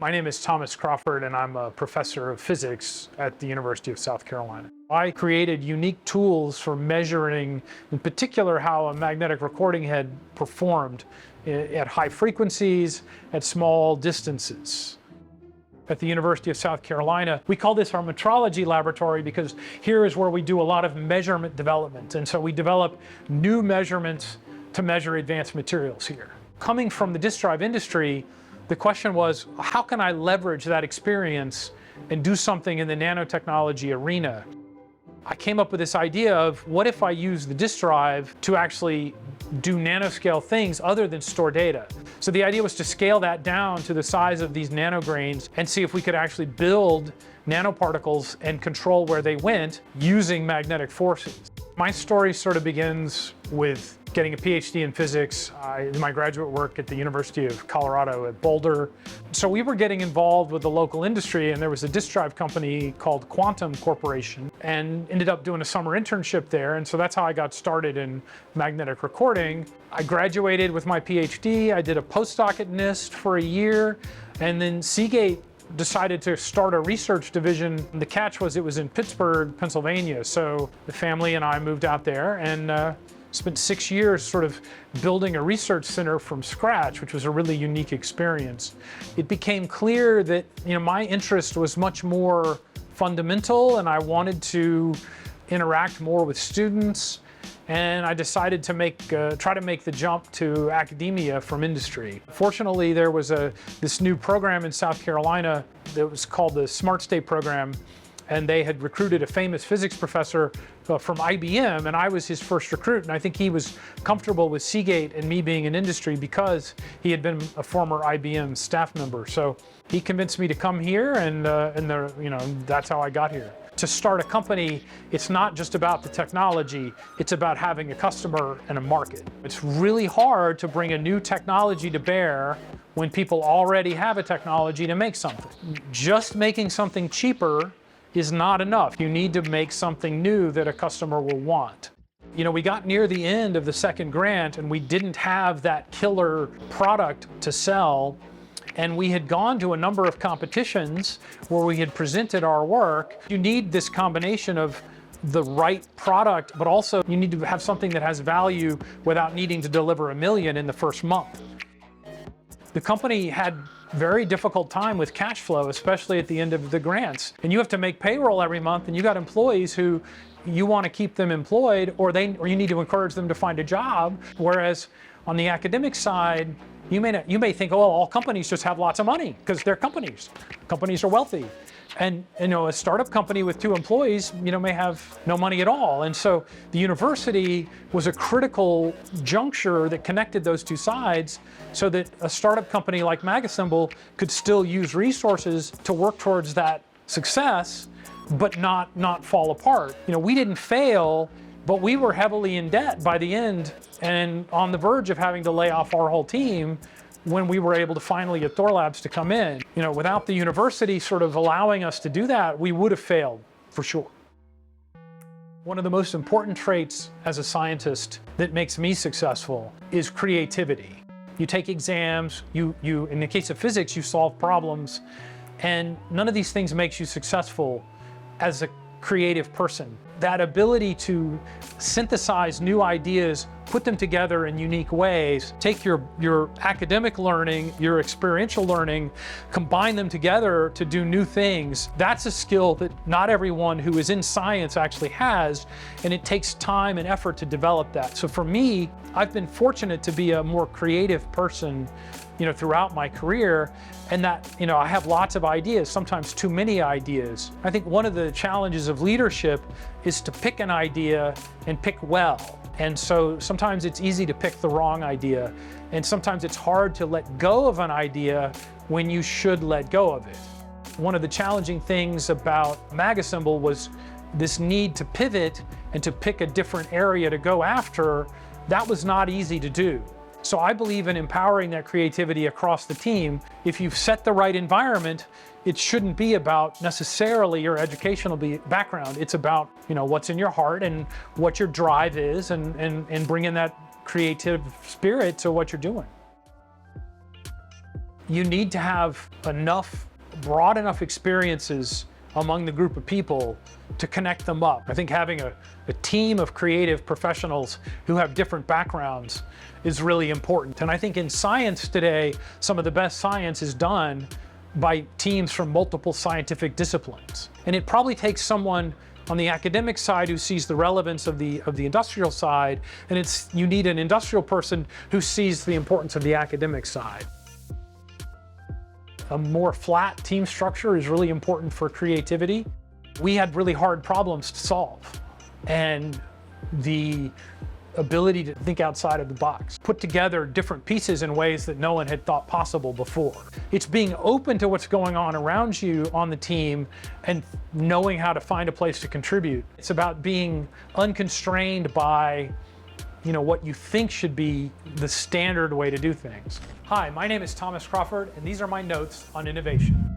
My name is Thomas Crawford, and I'm a professor of physics at the University of South Carolina. I created unique tools for measuring, in particular, how a magnetic recording head performed at high frequencies, at small distances. At the University of South Carolina, we call this our metrology laboratory because here is where we do a lot of measurement development. And so we develop new measurements to measure advanced materials here. Coming from the disk drive industry, the question was, how can I leverage that experience and do something in the nanotechnology arena? I came up with this idea of, what if I use the disk drive to actually do nanoscale things other than store data? So the idea was to scale that down to the size of these nanograins and see if we could actually build nanoparticles and control where they went using magnetic forces. My story sort of begins with getting a PhD in physics, in my graduate work at the University of Colorado at Boulder. So we were getting involved with the local industry, and there was a disk drive company called Quantum Corporation, and ended up doing a summer internship there. And so that's how I got started in magnetic recording. I graduated with my PhD. I did a postdoc at NIST for a year, and then Seagate decided to start a research division. The catch was it was in Pittsburgh, Pennsylvania. So the family and I moved out there and spent 6 years sort of building a research center from scratch, which was a really unique experience. It became clear that my interest was much more fundamental, and I wanted to interact more with students. And I decided to try to make the jump to academia from industry. Fortunately, there was this new program in South Carolina that was called the Smart State program, and they had recruited a famous physics professor from IBM, and I was his first recruit. And I think he was comfortable with Seagate and me being in industry because he had been a former IBM staff member. So he convinced me to come here, and that's how I got here. To start a company, it's not just about the technology, it's about having a customer and a market. It's really hard to bring a new technology to bear when people already have a technology to make something. Just making something cheaper is not enough. You need to make something new that a customer will want. We got near the end of the second grant and we didn't have that killer product to sell. And we had gone to a number of competitions where we had presented our work. You need this combination of the right product, but also you need to have something that has value without needing to deliver 1 million in the first month. The company had very difficult time with cash flow, especially at the end of the grants. And you have to make payroll every month, and you got employees who you want to keep them employed, or you need to encourage them to find a job. Whereas on the academic side, you may think, oh, all companies just have lots of money because they're companies. Companies are wealthy. And a startup company with 2 employees, may have no money at all. And so the university was a critical juncture that connected those two sides so that a startup company like MagAssemble could still use resources to work towards that success, but not fall apart. We didn't fail, but we were heavily in debt by the end and on the verge of having to lay off our whole team when we were able to finally get Thorlabs to come in. Without the university sort of allowing us to do that, we would have failed, for sure. One of the most important traits as a scientist that makes me successful is creativity. You take exams, you in the case of physics, you solve problems, and none of these things makes you successful as a creative person. That ability to synthesize new ideas, put them together in unique ways, take your academic learning, your experiential learning, combine them together to do new things, that's a skill that not everyone who is in science actually has, and it takes time and effort to develop that. So for me, I've been fortunate to be a more creative person throughout my career, and that I have lots of ideas, sometimes too many ideas. I think one of the challenges of leadership is to pick an idea and pick well. And so sometimes it's easy to pick the wrong idea, and sometimes it's hard to let go of an idea when you should let go of it. One of the challenging things about MagAssemble was this need to pivot and to pick a different area to go after. That was not easy to do. So I believe in empowering that creativity across the team. If you've set the right environment, it shouldn't be about necessarily your educational background. It's about what's in your heart and what your drive is, and bringing that creative spirit to what you're doing. you need to have broad enough experiences among the group of people to connect them up. I think having a team of creative professionals who have different backgrounds is really important. And I think in science today, some of the best science is done by teams from multiple scientific disciplines. And it probably takes someone on the academic side who sees the relevance of the industrial side, and you need an industrial person who sees the importance of the academic side. A more flat team structure is really important for creativity. We had really hard problems to solve, and the ability to think outside of the box, put together different pieces in ways that no one had thought possible before. It's being open to what's going on around you on the team and knowing how to find a place to contribute. It's about being unconstrained by what you think should be the standard way to do things. Hi, my name is Thomas Crawford, and these are my notes on innovation.